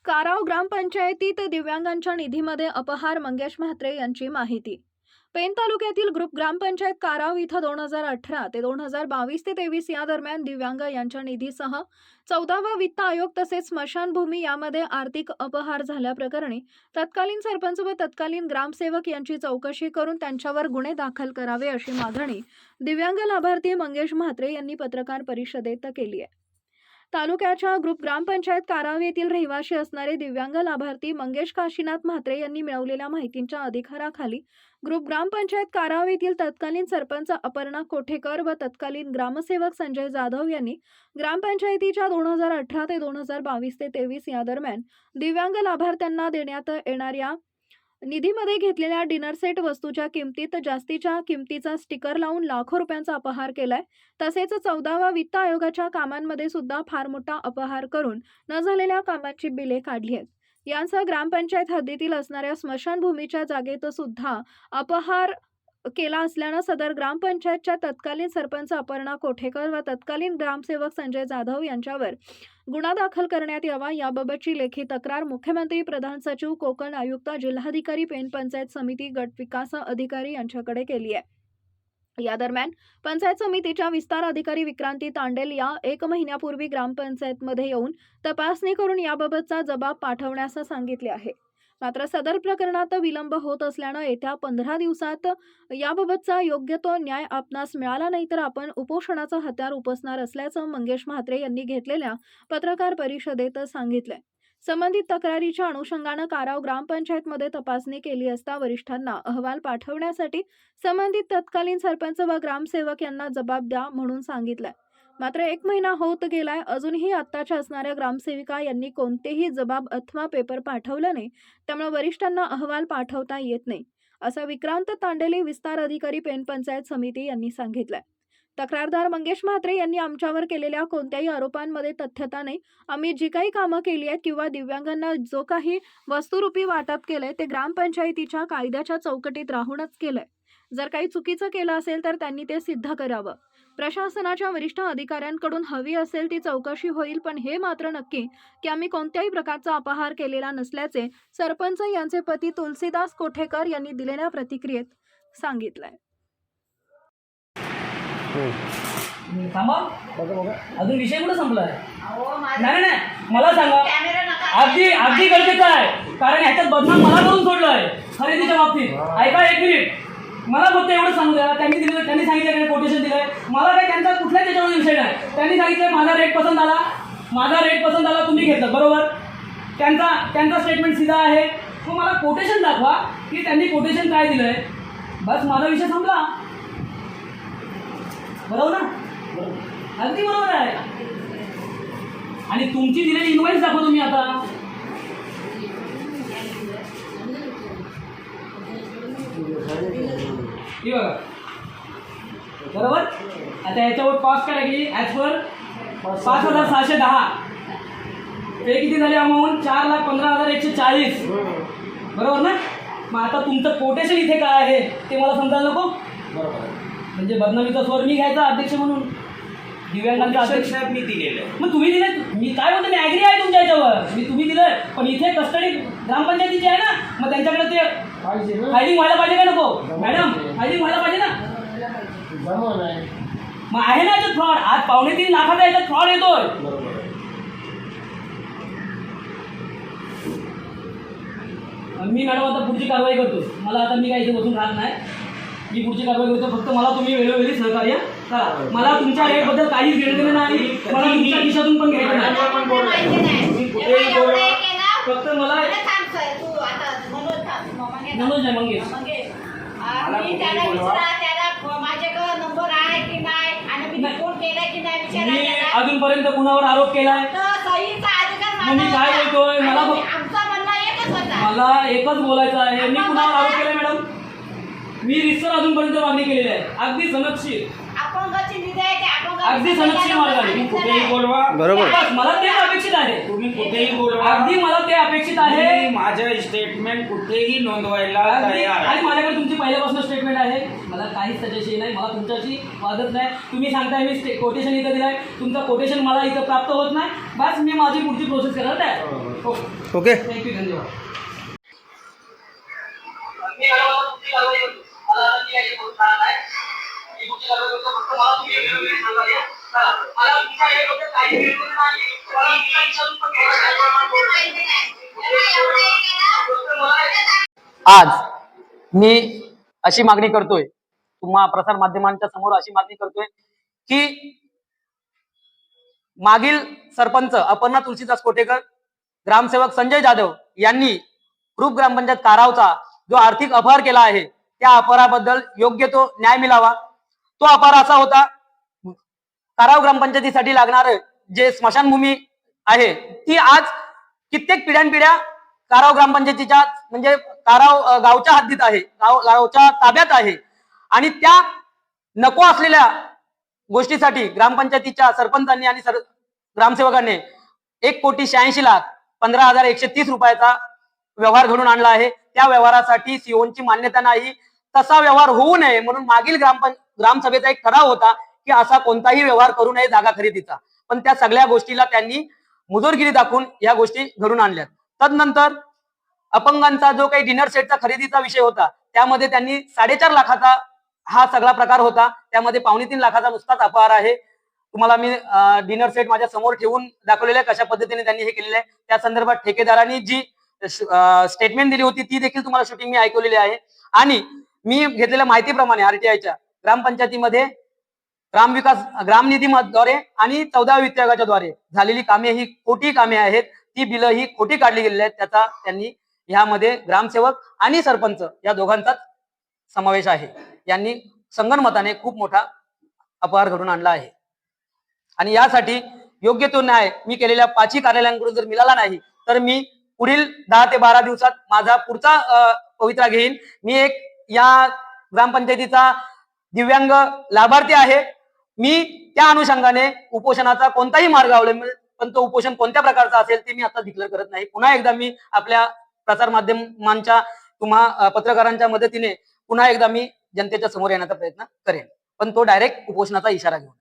काराव ग्रामपंचायतीत दिव्यांगांच्या निधीमध्ये अपहार. मंगेश म्हात्रे यांची माहिती. पेन तालुक्यातील ग्रुप ग्रामपंचायत काराव इथं 2018 ते 2022 ते 23 या दरम्यान दिव्यांग यांच्या निधीसह 14वा वित्त आयोग तसेच स्मशानभूमी यामध्ये आर्थिक अपहार झाल्याप्रकरणी तत्कालीन सरपंच व तत्कालीन ग्रामसेवक यांची चौकशी करून त्यांच्यावर गुन्हे दाखल करावे अशी मागणी दिव्यांग लाभार्थी मंगेश म्हात्रे यांनी पत्रकार परिषदेत केली आहे. तालुक्याच्या ग्रुप ग्रामपंचायत काराव येथील रहिवासी असणारे दिव्यांग लाभार्थी मंगेश काशीनाथ म्हात्रे यांनी मिळवलेल्या माहितीच्या अधिकाराखाली ग्रुप ग्रामपंचायत काराव येथील तत्कालीन सरपंच अपर्णा कोठेकर व तत्कालीन ग्रामसेवक संजय जाधव यांनी ग्रामपंचायतीच्या 2018 ते 2022 ते 23 या दरम्यान दिव्यांग लाभार्थ्यांना देण्यात येणाऱ्या निधीमध्ये घेतलेल्या डिनर सेट वस्तूच्या किमतीत जास्तीच्या किमतीचा स्टिकर लावून लाखो रुपयांचा अपहार केलाय. तसेच 14वा वित्त आयोगाच्या कामांमध्ये सुद्धा फार मोठा अपहार करून न झालेल्या कामांची बिले काढली आहेत. यांसह ग्रामपंचायत हद्दीतील असणाऱ्या स्मशानभूमीच्या जागेत सुद्धा अपहार केला असल्यानं सदर ग्रामपंचायतच्या तत्कालीन सरपंच अपर्णा कोठेकर व तत्कालीन ग्रामसेवक संजय जाधव यांच्यावर गुन्हा दाखल करण्यात यावा याबाबतची लेखी तक्रार मुख्यमंत्री, प्रधान सचिव, कोकण आयुक्त, जिल्हाधिकारी, पेन पंचायत समिती, गट विकास अधिकारी यांच्याकडे केली आहे. या दरम्यान पंचायत समितीच्या विस्तार अधिकारी विक्रांती तांडेल या 1 महिन्यापूर्वी ग्रामपंचायतमध्ये येऊन तपासणी करून याबाबतचा जबाब पाठवण्यास सांगितले आहे. मात्र सदर प्रकरणात विलंब होत असल्यानं येत्या 15 दिवसात याबाबतचा योग्य तो न्याय आपणास मिळाला नाही तर आपण उपोषणाचं हत्यार उपसणार असल्याचं मंगेश म्हात्रे यांनी घेतलेल्या पत्रकार परिषदेत सांगितलंय. संबंधित तक्रारीच्या अनुषंगानं काराव ग्रामपंचायतमध्ये तपासणी केली असता वरिष्ठांना अहवाल पाठवण्यासाठी संबंधित तत्कालीन सरपंच व ग्रामसेवक यांना जबाब द्या म्हणून सांगितलंय. मात्र 1 महिना होत गेलाय, अजूनही आत्ताच्या असणाऱ्या ग्रामसेविका यांनी कोणतेही जबाब अथवा पेपर पाठवलं नाही, त्यामुळे वरिष्ठांना अहवाल पाठवता येत नाही असं विक्रांत तांडेले, विस्तार अधिकारी, पेन पंचायत समिती यांनी सांगितलंय. तक्रारदार मंगेश म्हात्रे यांनी आमच्यावर केलेल्या कोणत्याही आरोपांमध्ये तथ्यता नाही. आम्ही जी काही कामं केली आहेत किंवा दिव्यांगांना जो काही वस्तुरूपी वाटप केलंय ते ग्रामपंचायतीच्या कायद्याच्या चौकटीत राहूनच केलंय. जर काही चुकीचं केलं असेल तर त्यांनी ते सिद्ध करावं. प्रशासनाच्या वरिष्ठ अधिकाऱ्यांकडून हवी असेल ती चौकशी होईल, पण हे मात्र नक्की की आम्ही कोणत्याही प्रकारचा अपहार केलेला नसल्याचे सरपंच यांचे पती तुलसीदास कोठेकर यांनी दिलेल्या प्रतिक्रियेत सांगितलंय. थांबा, अजून विषय कुठं संपलाय? नाही नाही, मला सांगा, अगदी गरजेचं आहे, कारण ह्याच्यात बदनाम मला करून सोडलंय खरेदीच्या बाबतीत. ऐका एक मिनिट, मला फक्त एवढं सांगू द्या. त्यांनी सांगितलं कोटेशन दिलंय, मला काय त्यांचा कुठल्याच त्याच्यामध्ये विषय नाही. त्यांनी सांगितलं माझा रेट पसंत आला, तुम्ही घेतलं, बरोबर. त्यांचा स्टेटमेंट सीधा आहे. मग मला कोटेशन दाखवा की त्यांनी कोटेशन काय दिलंय, बस माझा विषय संपला. बरोबर ना? अगदी बरोबर आहे. आणि तुमची दिलेली इन्व्हॉइस दाखवा तुम्ही आता. बरोबर. आता याच्यावर कॉस्ट काय लागली? As per 5,610. ते किती झाले अमाऊंट? 4,15,140. बरोबर ना? मग आता तुमचं कोटेशन इथे काय आहे ते मला समजायला नको. बरोबर. म्हणजे बदनामीचा स्वर मी घ्यायचा अध्यक्ष म्हणून, दिव्यांगांचा अध्यक्ष साहेब मी दिलेलं. मग तुम्ही दिले, मी काय म्हणतो, मी ॲग्री आहे तुमच्या याच्यावर, मी तुम्ही दिलं, पण इथे कस्टडी ग्रामपंचायतीची आहे ना, मग त्यांच्याकडे ते फायलिंग व्हायला पाहिजे का नको? मॅडम, फायलिंग व्हायला पाहिजे ना. मग आहे ना याच्यात फ्रॉड. आज 2.25 लाखाचा याच्यात फ्रॉड येतोय. मी मॅडम आता पुढची कारवाई करतो. मला आता मी काय इथे बसून राहत नाही, मी पुढची कारवाई करतो. फक्त मला तुम्ही वेळोवेळी सहकार्य करा. मला तुमच्या रेटबद्दल काहीच घेणं नाही, मला तुमच्या खिशातून पण घ्यायचं नाही. फक्त मला मनोज नाही, मंगेश. मी अजूनपर्यंत कुणावर आरोप केलाय? मी काय बोलतोय? मला एकच बोलायचं आहे, मी कुणावर आरोप केलाय मॅडम? मी रिसर अजूनपर्यंत मागणी केलेली आहे, अगदी सनदशीर, अगदी सनदशीर मार्गाने. कुठेही बोलवा, बरोबर. मला ते अपेक्षित आहे. तुम्ही कुठेही बोलवा, अगदी मला ते अपेक्षित आहे. माझं स्टेटमेंट कुठेही नोंदवायला तयार आहे. आणि माझ्याकडे तुमची पहिल्यापासून स्टेटमेंट आहे. मला मला काहीच त्याच्याशी नाही, मला तुमच्याशी वादच नाही. तुम्ही सांगताय मी कोटेशन इथं दिलाय, तुमचं कोटेशन मला इथं प्राप्त होत नाही, बस मी माझी पुढची प्रोसेस करायला तयार. ओके. थँक्यू, धन्यवाद. आज मी अशी मागणी करतोय, तुम्हा प्रसार माध्यमांच्या समोर अशी मागणी करतोय की मागील सरपंच अपर्णा तुलसीदास कोटेकर, ग्रामसेवक संजय जाधव यांनी ग्रुप ग्रामपंचायत कारावचा जो आर्थिक अपहार केला आहे, त्या अपहाराबद्दल योग्य तो न्याय मिळावा. तो अपहार असा होता, काराव ग्रामपंचायतीसाठी लागणार जे स्मशानभूमी आहे ती आज कित्येक पिढ्यानपिढ्या काराव ग्रामपंचायतीच्या म्हणजे काराव गावच्या हद्दीत आहे, गावच्या ताब्यात आहे. आणि त्या नको असलेल्या गोष्टीसाठी ग्रामपंचायतीच्या सरपंचांनी आणि ग्रामसेवकांनी 1,86,15,130 रुपयाचा व्यवहार घडून आणला आहे. त्या व्यवहारासाठी सीओची मान्यता नाही. तसा व्यवहार होऊ नये म्हणून मागील ग्रामसभेचा एक ठराव होता की असा कोणताही व्यवहार करू नये जागा खरेदीचा. पण त्या सगळ्या गोष्टीला त्यांनी मुजोरगिरी दाखवून या गोष्टी घडून आणल्यात. तदनंतर अपंगांचा जो काही डिनर सेटचा खरेदीचा विषय होता, त्यामध्ये त्यांनी 4.5 लाखाचा हा सगळा प्रकार होता. त्यामध्ये 2.25 लाखाचा नुसताच अपहार आहे. तुम्हाला मी डिनर सेट माझ्या समोर ठेवून दाखवलेलं आहे कशा पद्धतीने त्यांनी हे केलेलं आहे. त्या संदर्भात ठेकेदारांनी जी स्टेटमेंट दिली होती ती देखील तुम्हाला शूटिंग मी ऐकवलेली आहे. आणि मी घेतलेल्या माहितीप्रमाणे आरटीआयच्या ग्रामपंचायतीमध्ये ग्रामनिधीद्वारे आणि 14व्या वित्त आयोगाच्या द्वारे झालेली कामे ही खोटी कामे आहेत. ती बिलं ही खोटी काढली गेलेली आहेत. त्याचा त्यांनी ह्यामध्ये ग्रामसेवक आणि सरपंच या दोघांचाच समावेश आहे. यांनी संगनमताने खूप मोठा अपहार घडून आणला आहे. आणि यासाठी योग्य तो न्याय मी केलेल्या 5ही कार्यालयांकडून जर मिळाला नाही तर मी पुढील 10 ते 12 दिवसात माझा पुढचा पवित्रा घेईन. मी एक या ग्रामपंचायतीचा दिव्यांग लाभार्थी आहे. मी त्या अनुषंगाने उपोषणाचा कोणताही मार्ग अवलंबेल, पण तो उपोषण कोणत्या प्रकारचा असेल ते मी आता डिक्लेअर करत नाही. पुन्हा एकदा मी आपल्या प्रसार माध्यमांच्या तुम्हा पत्रकारांच्या मदतीने पुन्हा एकदा मी जनतेच्या समोर येण्याचा प्रयत्न करेन, पण तो डायरेक्ट उपोषणाचा इशारा घेऊन.